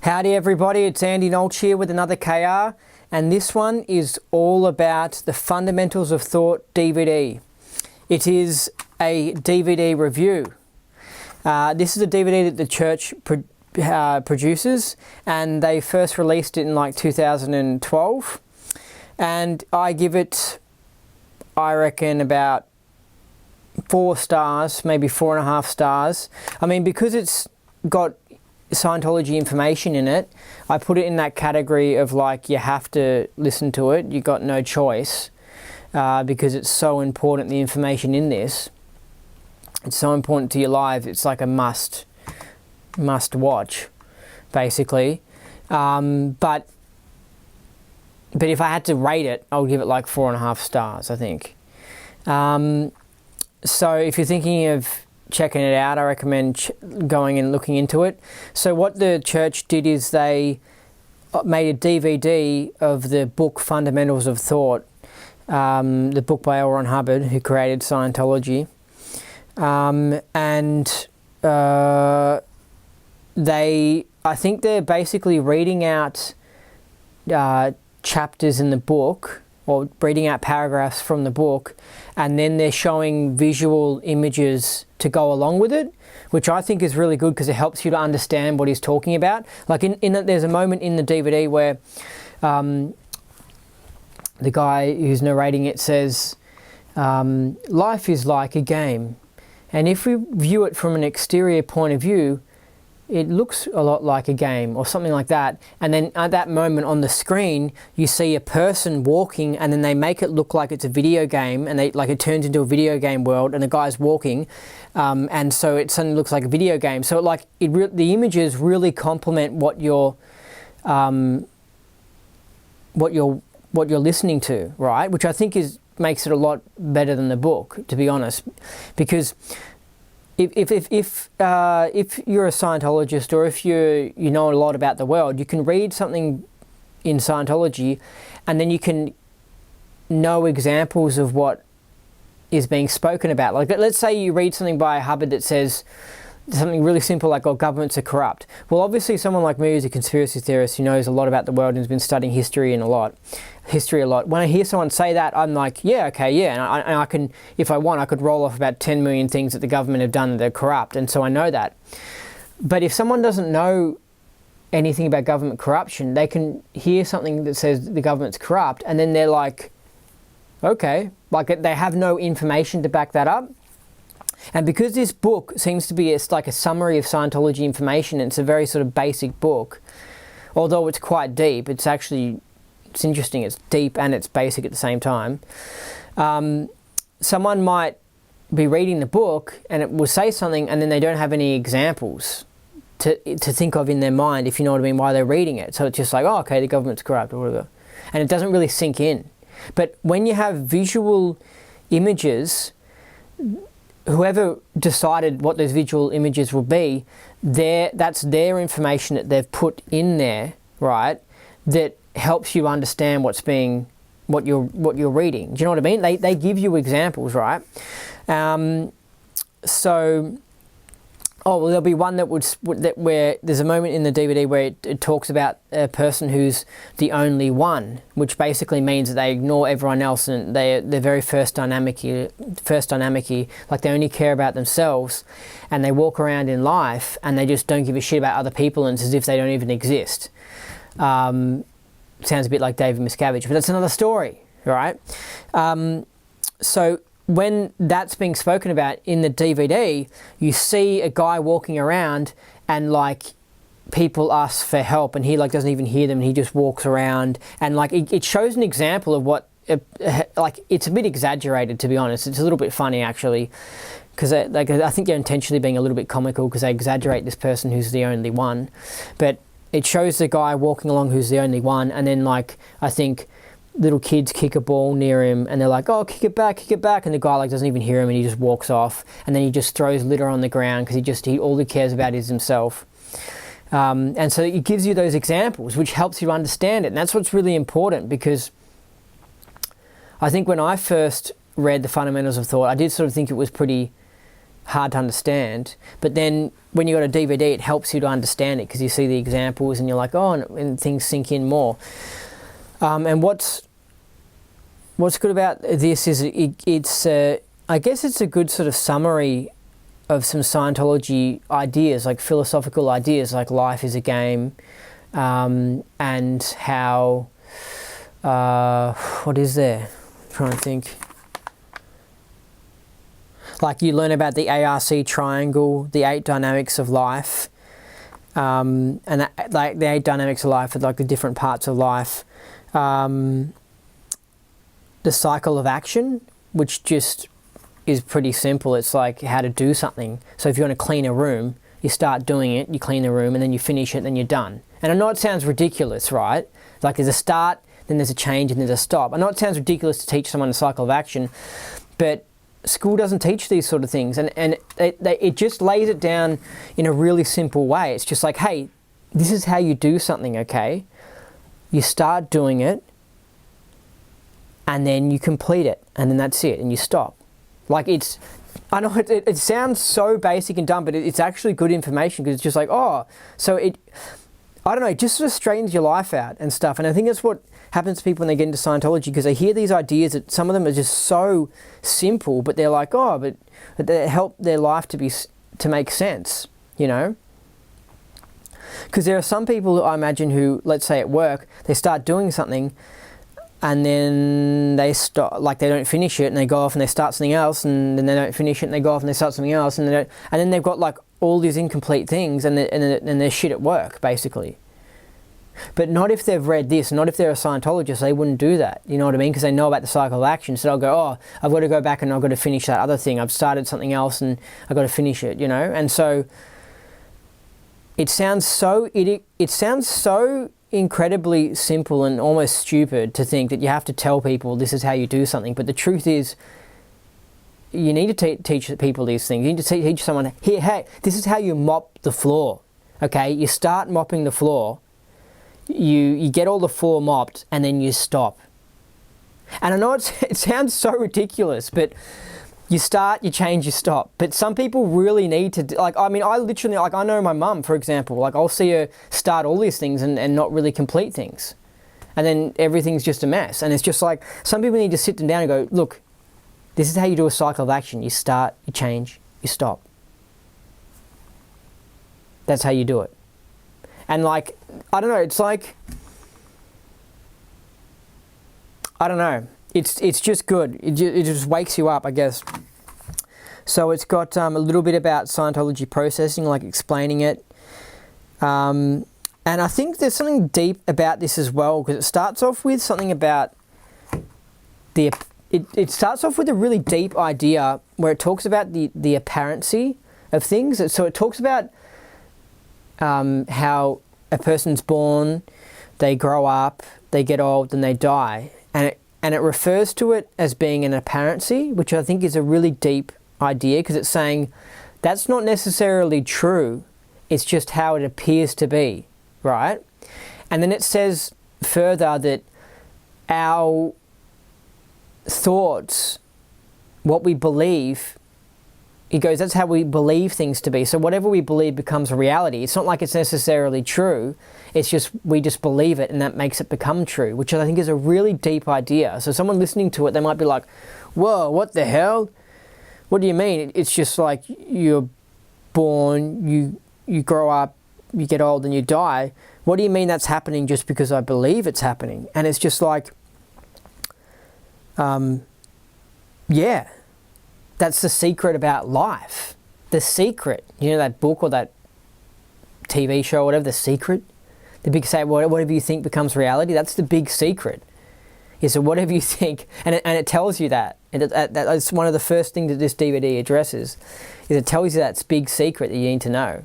Howdy everybody, it's Andy Nolch here with another KR, and this one is all about the Fundamentals of Thought DVD. It is a DVD review. This is a DVD that the church produces, and they first released it in like 2012, and I give it, I reckon, about 4 stars, maybe 4.5 stars. I mean, because it's got Scientology information in it, I put it in that category of like, you have to listen to it, you got no choice, because it's so important, the information in this. It's so important to your life, it's like a must watch, basically. But if I had to rate it, I would give it like 4.5 stars, I think. So if you're thinking of checking it out, I recommend going and looking into it. So what the church did is they made a DVD of the book Fundamentals of Thought, the book by L. Ron Hubbard, who created Scientology. I think they're basically reading out chapters in the book, or reading out paragraphs from the book, and then they're showing visual images to go along with it, which I think is really good because it helps you to understand what he's talking about. Like there's a moment in the DVD where the guy who's narrating it says, life is like a game, and if we view it from an exterior point of view, it looks a lot like a game, or something like that. And then at that moment on the screen, you see a person walking, and then they make it look like it's a video game, and it turns into a video game world, and the guy's walking, and so it suddenly looks like a video game. So the images really complement what you're listening to, right? Which I think makes it a lot better than the book, to be honest, because if you're a Scientologist, or if you know a lot about the world, you can read something in Scientology, and then you can know examples of what is being spoken about. Like, let's say you read something by Hubbard that says something really simple, like, oh, governments are corrupt. Well, obviously someone like me who's a conspiracy theorist who knows a lot about the world and has been studying history a lot. When I hear someone say that, I'm like, yeah, okay, yeah. And I can, if I want, I could roll off about 10 million things that the government have done that are corrupt. And so I know that. But if someone doesn't know anything about government corruption, they can hear something that says the government's corrupt, and then they're like, okay, like they have no information to back that up. And because this book seems to be like a summary of Scientology information, and it's a very sort of basic book, although it's quite deep, it's interesting, it's deep and it's basic at the same time. Someone might be reading the book and it will say something, and then they don't have any examples to think of in their mind, if you know what I mean, while they're reading it. So it's just like, oh, okay, the government's corrupt or whatever. And it doesn't really sink in. But when you have visual images, whoever decided what those visual images will be, that's their information that they've put in there, right? That helps you understand what you're reading. Do you know what I mean? They give you examples, right? There'll be one where there's a moment in the DVD where it talks about a person who's the only one, which basically means that they ignore everyone else, and they're very first dynamic-y, like they only care about themselves, and they walk around in life and they just don't give a shit about other people, and it's as if they don't even exist. Sounds a bit like David Miscavige, but that's another story, right? So when that's being spoken about in the DVD, you see a guy walking around, and like people ask for help, and he like doesn't even hear them, and he just walks around, and like it shows an example of what like it's a bit exaggerated, to be honest. It's a little bit funny actually, because I think they're intentionally being a little bit comical because they exaggerate this person who's the only one, but it shows the guy walking along who's the only one, and then like I think little kids kick a ball near him, and they're like, oh, kick it back, and the guy like doesn't even hear him, and he just walks off, and then he just throws litter on the ground because all he cares about is himself. And so it gives you those examples, which helps you understand it, and that's what's really important, because I think when I first read the Fundamentals of Thought, I did sort of think it was pretty hard to understand. But then when you got a DVD, it helps you to understand it because you see the examples and you're like, oh, and things sink in more. And what's good about this is it's I guess it's a good sort of summary of some Scientology ideas, like philosophical ideas, like life is a game, and how, what is there? I'm trying to think. Like you learn about the ARC triangle, the 8 dynamics of life, and that, like the 8 dynamics of life are like the different parts of life. The cycle of action, which just is pretty simple. It's like how to do something. So if you want to clean a room, you start doing it, you clean the room, and then you finish it, and then you're done. And I know it sounds ridiculous, right? Like there's a start, then there's a change, and there's a stop. I know it sounds ridiculous to teach someone a cycle of action, but school doesn't teach these sort of things. And it just lays it down in a really simple way. It's just like, hey, this is how you do something, okay? You start doing it, and then you complete it, and then that's it, and you stop. Like it's, I know it sounds so basic and dumb, but it's actually good information because it's just like, oh, so I don't know, it just sort of straightens your life out and stuff. And I think that's what happens to people when they get into Scientology, because they hear these ideas that some of them are just so simple, but they're like, oh, but they help their life to make sense, you know? Because there are some people, I imagine, who, let's say at work, they start doing something, and then they stop, like they don't finish it, and they go off and they start something else, and then they don't finish it, and they go off and they start something else, and and then they've got like all these incomplete things, and they're shit at work, basically. But not if they've read this, not if they're a Scientologist, they wouldn't do that, you know what I mean? Because they know about the cycle of action, so they'll go, oh, I've got to go back and I've got to finish that other thing, I've started something else and I've got to finish it, you know? And so it sounds so incredibly simple and almost stupid to think that you have to tell people this is how you do something. But the truth is, you need to teach people these things. You need to teach someone, here, hey, this is how you mop the floor. Okay, you start mopping the floor, you get all the floor mopped, and then you stop. And I know it sounds so ridiculous, but you start, you change, you stop. But some people really need to, like, I mean, I literally, like, I know my mum, for example, like, I'll see her start all these things and not really complete things. And then everything's just a mess. And it's just like, some people need to sit them down and go, look, this is how you do a cycle of action. You start, you change, you stop. That's how you do it. And like, I don't know, it's like, I don't know. It's just good. It just wakes you up, I guess. So it's got a little bit about Scientology processing, like explaining it. And I think there's something deep about this as well, because it starts off with something about it starts off with a really deep idea where it talks about the apparency of things. So it talks about how a person's born, they grow up, they get old, and they die. And it refers to it as being an apparency, which I think is a really deep idea, because it's saying that's not necessarily true. It's just how it appears to be, right? And then it says further that our thoughts, what we believe, he goes, that's how we believe things to be. So whatever we believe becomes a reality. It's not like it's necessarily true. It's just, we just believe it and that makes it become true, which I think is a really deep idea. So someone listening to it, they might be like, whoa, what the hell? What do you mean? It's just like you're born, you grow up, you get old and you die. What do you mean that's happening just because I believe it's happening? And it's just like, yeah. That's the secret about life. The secret. You know that book or that TV show or whatever, The Secret? The big say, whatever you think becomes reality. That's the big secret. Is that whatever you think, and it tells you that. And that's one of the first things that this DVD addresses, is it tells you that's big secret that you need to know.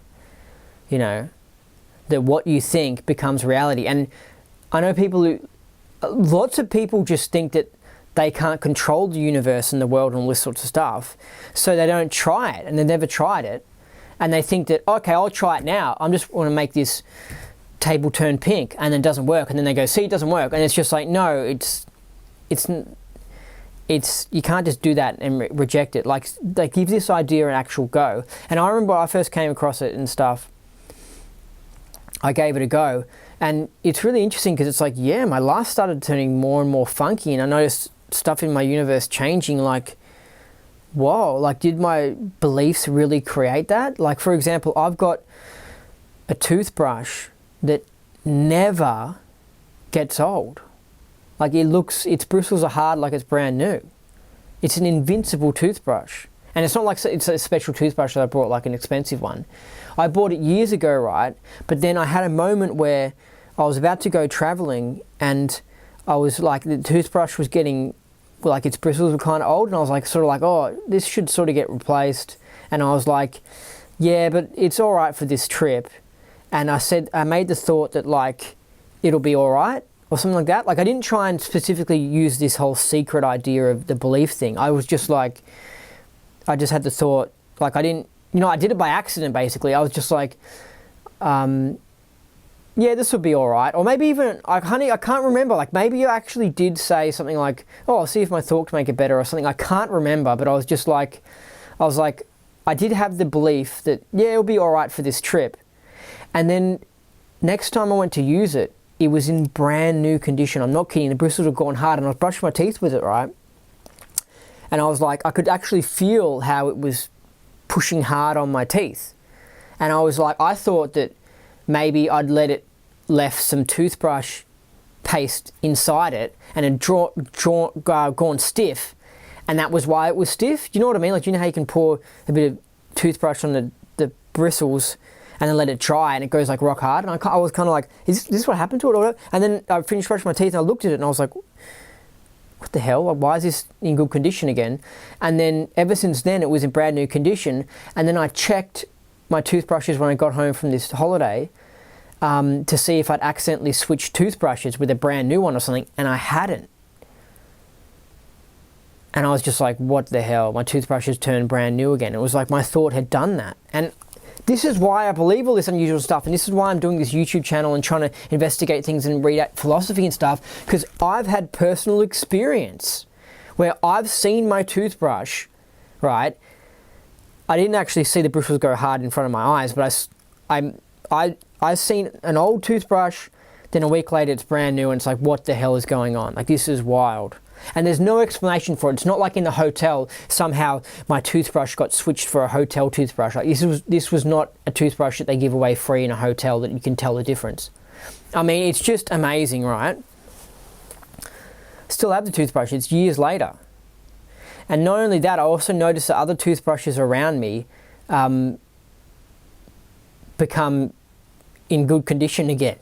You know, that what you think becomes reality. And I know lots of people just think that they can't control the universe and the world and all this sorts of stuff, so they don't try it, and they've never tried it, and they think that, okay, I'll try it now, I just want to make this table turn pink, and then it doesn't work, and then they go, see, it doesn't work, and it's just like, no, it's you can't just do that and reject it. Like give this idea an actual go. And I remember when I first came across it and stuff, I gave it a go. And it's really interesting because it's like, yeah, my life started turning more and more funky, and I noticed stuff in my universe changing. Like, whoa, like did my beliefs really create that? Like, for example, I've got a toothbrush that never gets old. Like its bristles are hard like it's brand new. It's an invincible toothbrush. And it's not like it's a special toothbrush that I bought, like an expensive one. I bought it years ago, right? But then I had a moment where I was about to go traveling, and I was like, the toothbrush was getting, like its bristles were kind of old, and I was like, sort of like, oh, this should sort of get replaced. And I was like, yeah, but it's all right for this trip. And I made the thought that like, it'll be all right, or something like that. Like I didn't try and specifically use this whole secret idea of the belief thing. I was just like, I just had the thought, like I didn't, I did it by accident basically. I was just like, yeah, this would be all right. Or maybe even, like, honey, I can't remember. Like maybe you actually did say something like, oh, I'll see if my thought can make it better or something. I can't remember, but I was like, I did have the belief that, yeah, it'll be all right for this trip. And then next time I went to use it, it was in brand new condition. I'm not kidding. The bristles had gone hard, and I was brushing my teeth with it, right? And I was like, I could actually feel how it was pushing hard on my teeth. And I was like, I thought that maybe I'd left some toothbrush paste inside it and had gone stiff, and that was why it was stiff. Do you know what I mean? Like, you know how you can pour a bit of toothbrush on the bristles and then let it dry, and it goes like rock hard. And I was kind of like, is this what happened to it or whatever? And then I finished brushing my teeth and I looked at it and I was like, what the hell? Like, why is this in good condition again? And then ever since then, it was in brand new condition. And then I checked my toothbrushes when I got home from this holiday to see if I'd accidentally switched toothbrushes with a brand new one or something, and I hadn't. And I was just like, what the hell? My toothbrushes turned brand new again. It was like my thought had done that. And this is why I believe all this unusual stuff, and this is why I'm doing this YouTube channel and trying to investigate things and read out philosophy and stuff, because I've had personal experience where I've seen my toothbrush, right? I didn't actually see the bristles go hard in front of my eyes, but I've seen an old toothbrush, then a week later it's brand new, and it's like, what the hell is going on? Like, this is wild. And there's no explanation for it. It's not like in the hotel, somehow my toothbrush got switched for a hotel toothbrush. Like, this was not a toothbrush that they give away free in a hotel that you can tell the difference. I mean, it's just amazing, right? Still have the toothbrush. It's years later. And not only that, I also noticed that other toothbrushes around me become in good condition again.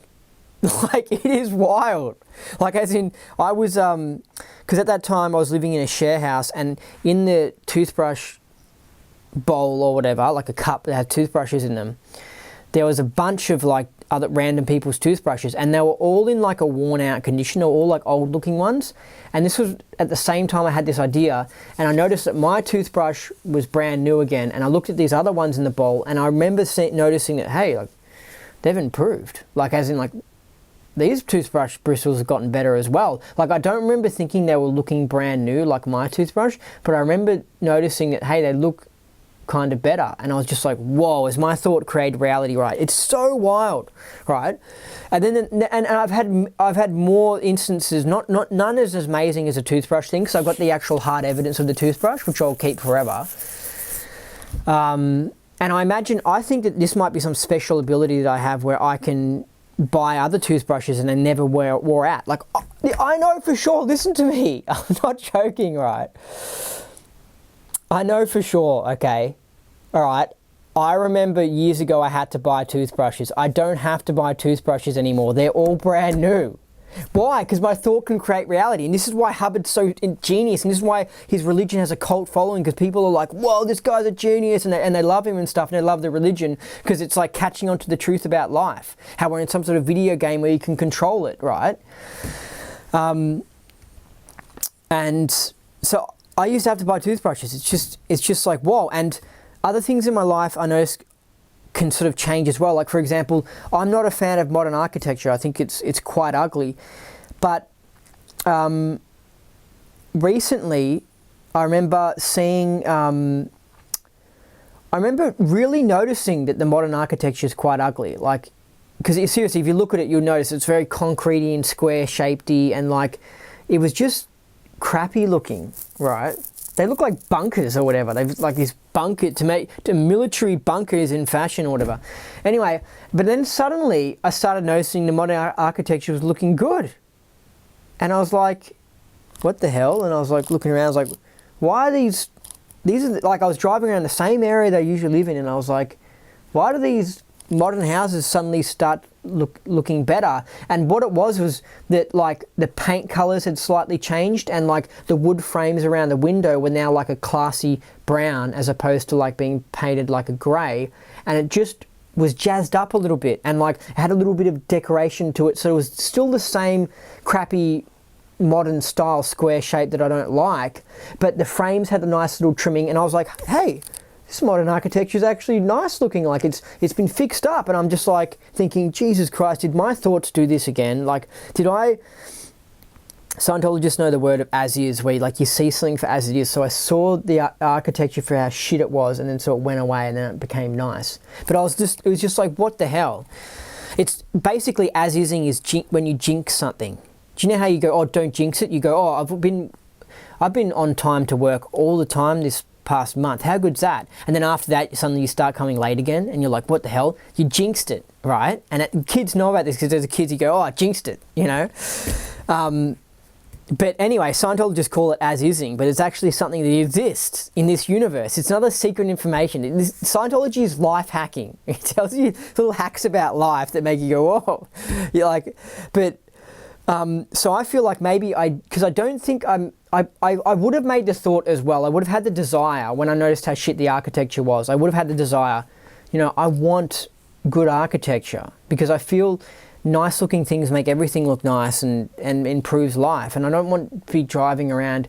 Like, it is wild. Like, as in, I was, because at that time I was living in a share house, and in the toothbrush bowl or whatever, like a cup that had toothbrushes in them, there was a bunch of like other random people's toothbrushes, and they were all in like a worn out condition. They were all like old looking ones. And this was at the same time I had this idea, and I noticed that my toothbrush was brand new again, and I looked at these other ones in the bowl, and I remember noticing that, hey, like, they've improved. Like, as in, like, these toothbrush bristles have gotten better as well. Like, I don't remember thinking they were looking brand new like my toothbrush, but I remember noticing that, hey, they look kind of better. And I was just like, whoa, is my thought created reality, right? It's so wild, right? And then and I've had more instances, none as amazing as a toothbrush thing, because I've got the actual hard evidence of the toothbrush, which I'll keep forever. And I think that this might be some special ability that I have where I can buy other toothbrushes and they never wore out. Like, I know for sure, listen to me, I'm not joking, right? I know for sure, okay? All right, I remember years ago I had to buy toothbrushes. I don't have to buy toothbrushes anymore. They're all brand new. Why? Because my thought can create reality. And this is why Hubbard's so genius, and this is why his religion has a cult following, because people are like, whoa, this guy's a genius, and they love him and stuff, and they love the religion, because it's like catching on to the truth about life. How we're in some sort of video game where you can control it, right? And so I used to have to buy toothbrushes. It's just like, whoa. And other things in my life I noticed can sort of change as well. Like, for example, I'm not a fan of modern architecture. I think it's quite ugly. But recently, I remember seeing, I remember really noticing that the modern architecture is quite ugly. Like, because seriously, if you look at it, you'll notice it's very concretey and square-shapedy, and like, it was just crappy looking, right? They look like bunkers or whatever. They've like this bunker to military bunkers in fashion or whatever. Anyway, but then suddenly I started noticing the modern architecture was looking good. And I was like, what the hell? And I was like looking around, I was like, why are these are like, I was driving around the same area that I usually live in, and I was like, why do these modern houses suddenly start looking better? And what it was that like the paint colors had slightly changed, and like the wood frames around the window were now like a classy brown as opposed to like being painted like a grey, and it just was jazzed up a little bit, and like it had a little bit of decoration to it, so it was still the same crappy modern style square shape that I don't like, but the frames had a nice little trimming, and I was like, hey, this modern architecture is actually nice looking, like it's been fixed up. And I'm just like thinking, Jesus Christ, did my thoughts do this again? Like, Scientologists know the word of as is, where like you see something for as it is. So I saw the architecture for how shit it was, and then so it went away, and then it became nice. But it was just like, what the hell? It's basically as-ising is when you jinx something. Do you know how you go, oh, don't jinx it? You go, oh, I've been on time to work all the time this past month. How good's that? And then after that, suddenly you start coming late again, and you're like, what the hell? You jinxed it, right? And kids know about this, because as a kid you go, oh, I jinxed it, you know? But anyway, Scientologists call it as-ising, but it's actually something that exists in this universe. It's not a secret information. Scientology is life hacking. It tells you little hacks about life that make you go, whoa. You're like, but so I feel like maybe because I don't think I would have made the thought as well. I would have had the desire when I noticed how shit the architecture was. I would have had the desire, I want good architecture, because I feel nice looking things make everything look nice and improves life. And I don't want to be driving around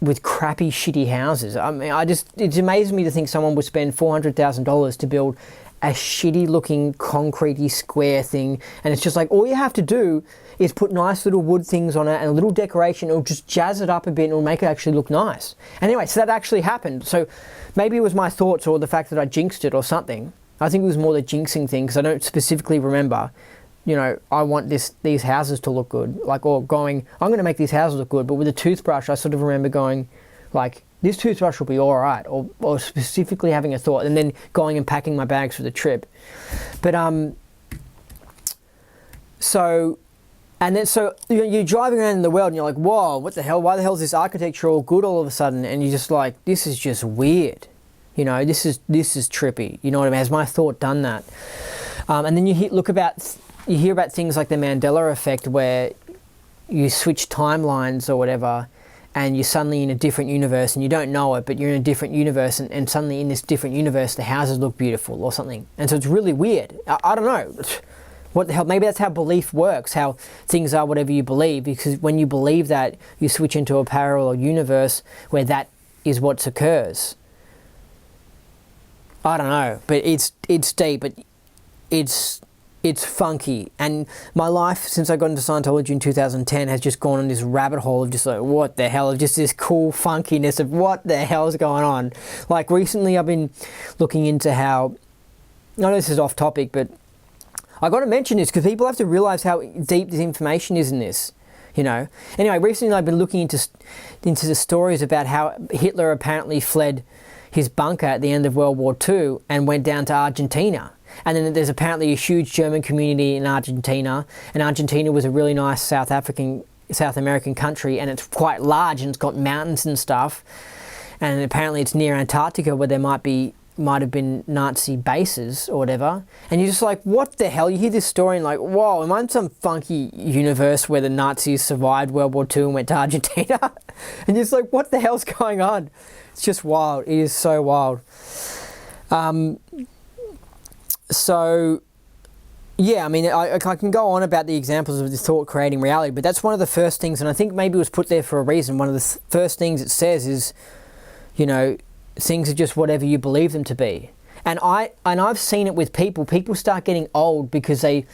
with crappy, shitty houses. I mean, it's amazing me to think someone would spend $400,000 to build a shitty looking concretey square thing, and it's just like, all you have to do is put nice little wood things on it and a little decoration. It'll just jazz it up a bit and it'll make it actually look nice. Anyway, so that actually happened. So maybe it was my thoughts or the fact that I jinxed it or something. I think it was more the jinxing thing, because I don't specifically remember, I want these houses to look good, like, or going, I'm going to make these houses look good. But with a toothbrush, I sort of remember going like, this toothbrush will be all right, or specifically having a thought, and then going and packing my bags for the trip. But so you're driving around in the world, and you're like, whoa, what the hell? Why the hell is this architecture all good all of a sudden? And you're just like, this is just weird. This is trippy. You know what I mean? Has my thought done that? And then you hear about things like the Mandela effect, where you switch timelines or whatever, and you're suddenly in a different universe, and you don't know it, but you're in a different universe, and suddenly in this different universe the houses look beautiful or something. And so it's really weird. I don't know. What the hell? Maybe that's how belief works, how things are whatever you believe, because when you believe that, you switch into a parallel universe where that is what occurs. I don't know, but it's deep, but it's funky. And my life since I got into Scientology in 2010 has just gone on this rabbit hole of just like, what the hell, of just this cool funkiness of what the hell is going on. Like recently I've been looking into how, I know this is off topic, but I got to mention this because people have to realize how deep this information is in this, Anyway, recently I've been looking into the stories about how Hitler apparently fled his bunker at the end of World War II and went down to Argentina. And then there's apparently a huge German community in Argentina, and Argentina was a really nice South American country, and it's quite large, and it's got mountains and stuff. And apparently it's near Antarctica, where there might have been Nazi bases or whatever. And you're just like, what the hell? You hear this story and like, whoa, am I in some funky universe where the Nazis survived World War II and went to Argentina? And you're just like, what the hell's going on? It's just wild. It is so wild. So, yeah, I mean, I can go on about the examples of the thought creating reality, but that's one of the first things, and I think maybe it was put there for a reason. One of the first things it says is, things are just whatever you believe them to be. And I've seen it with people. People start getting old because they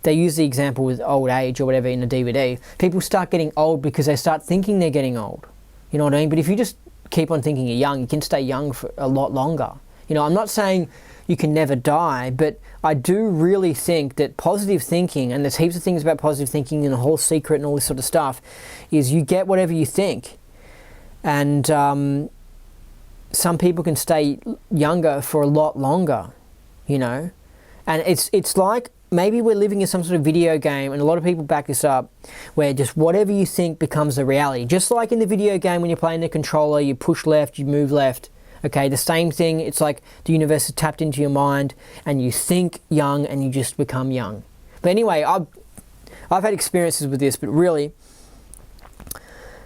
use the example with old age or whatever in the DVD. People start getting old because they start thinking they're getting old. You know what I mean? But if you just keep on thinking you're young, you can stay young for a lot longer. You know, I'm not saying you can never die, but I do really think that positive thinking, and there's heaps of things about positive thinking and the whole secret and all this sort of stuff, is you get whatever you think. And some people can stay younger for a lot longer, you know. And it's like maybe we're living in some sort of video game, and a lot of people back this up, where just whatever you think becomes the reality. Just like in the video game when you're playing the controller, you push left, you move left. Okay, the same thing. It's like the universe is tapped into your mind, and you think young, and you just become young. But anyway, I've had experiences with this, but really,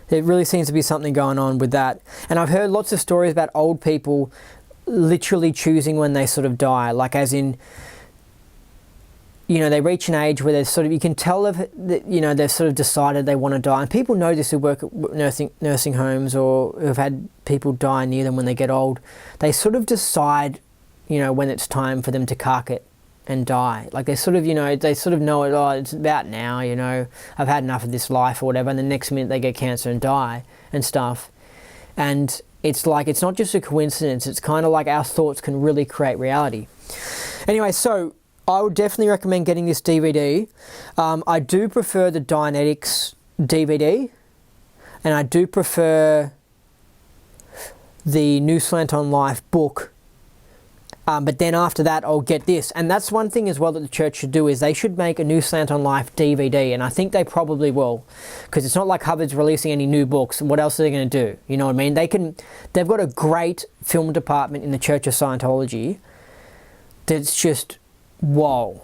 there really seems to be something going on with that. And I've heard lots of stories about old people literally choosing when they sort of die, like as in, you know, they reach an age where they're sort of, you can tell that, you know, they've sort of decided they want to die. And people know this who work at nursing homes or who've had people die near them when they get old. They sort of decide, you know, when it's time for them to cark it and die. Like they sort of, you know, they sort of know it, oh, it's about now, you know, I've had enough of this life or whatever. And the next minute they get cancer and die and stuff. And it's like, it's not just a coincidence. It's kind of like our thoughts can really create reality. Anyway, so I would definitely recommend getting this DVD. I do prefer the Dianetics DVD, and I do prefer the New Slant on Life book. But then after that, I'll get this. And that's one thing as well that the church should do, is they should make a New Slant on Life DVD. And I think they probably will, because it's not like Hubbard's releasing any new books. What else are they going to do? You know what I mean? They've got a great film department in the Church of Scientology that's just, whoa.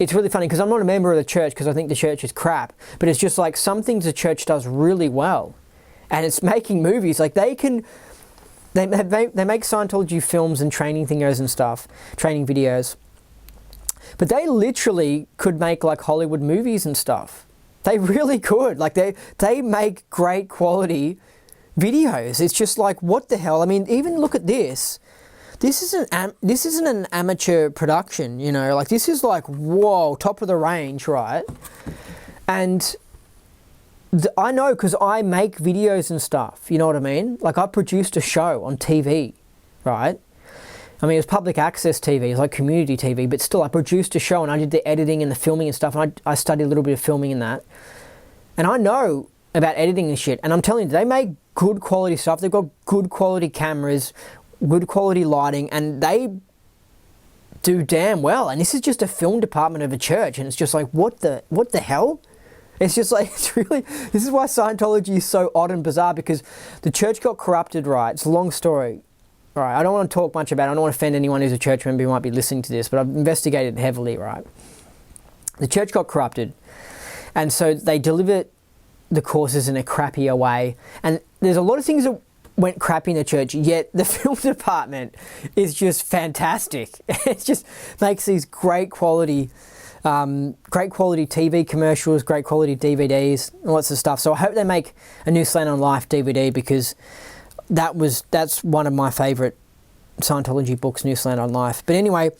It's really funny, because I'm not a member of the church, because I think the church is crap. But it's just like some things the church does really well. And it's making movies. Like they make Scientology films and training videos and stuff, training videos. But they literally could make like Hollywood movies and stuff. They really could. Like they make great quality videos. It's just like, what the hell? I mean, even look at this. This isn't an amateur production, you know. Like this is like, whoa, top of the range, right? And I know, because I make videos and stuff, you know what I mean? Like I produced a show on TV, right? I mean, it was public access TV, it's like community TV, but still I produced a show and I did the editing and the filming and stuff, and I studied a little bit of filming in that. And I know about editing and shit, and I'm telling you, they make good quality stuff. They've got good quality cameras, good quality lighting, and they do damn well. And this is just a film department of a church, and it's just like, what the hell? It's just like, it's really, this is why Scientology is so odd and bizarre, because the church got corrupted, right? It's a long story. All right, I don't want to talk much about it. I don't want to offend anyone who's a church member who might be listening to this, but I've investigated it heavily, right? The church got corrupted, and so they delivered the courses in a crappier way. And there's a lot of things that went crappy in the church, yet the film department is just fantastic. It just makes these great quality TV commercials, great quality DVDs, lots of stuff. So I hope they make a New Slant on Life DVD, because that's one of my favourite Scientology books, New Slant on Life. But anyway,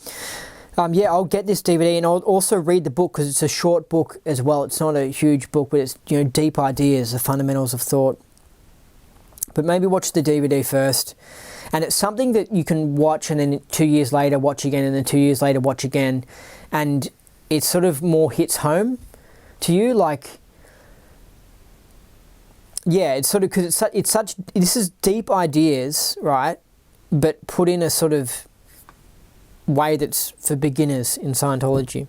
yeah, I'll get this DVD, and I'll also read the book, because it's a short book as well. It's not a huge book, but it's, you know, deep ideas, the fundamentals of thought. But maybe watch the DVD first. And it's something that you can watch and then 2 years later watch again, and then 2 years later watch again. And it sort of more hits home to you, like, yeah, it's sort of, because this is deep ideas, right, but put in a sort of way that's for beginners in Scientology.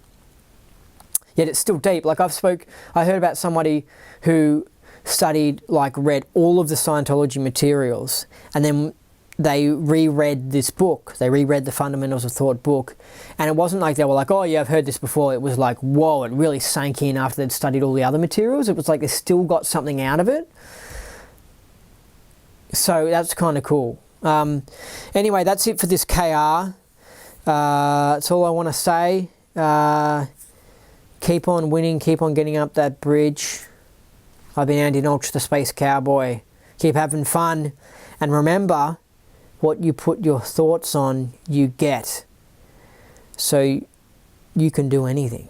Yet it's still deep. Like I heard about somebody who studied, like read all of the Scientology materials, and then they reread this book. They reread the Fundamentals of Thought book. And it wasn't like they were like, oh yeah, I've heard this before. It was like, whoa, it really sank in after they'd studied all the other materials. It was like they still got something out of it. So that's kind of cool. Anyway, that's it for this KR. That's all I want to say. Keep on winning. Keep on getting up that bridge. I've been Andy Nolch, the Space Cowboy. Keep having fun. And remember, what you put your thoughts on, you get. So you can do anything.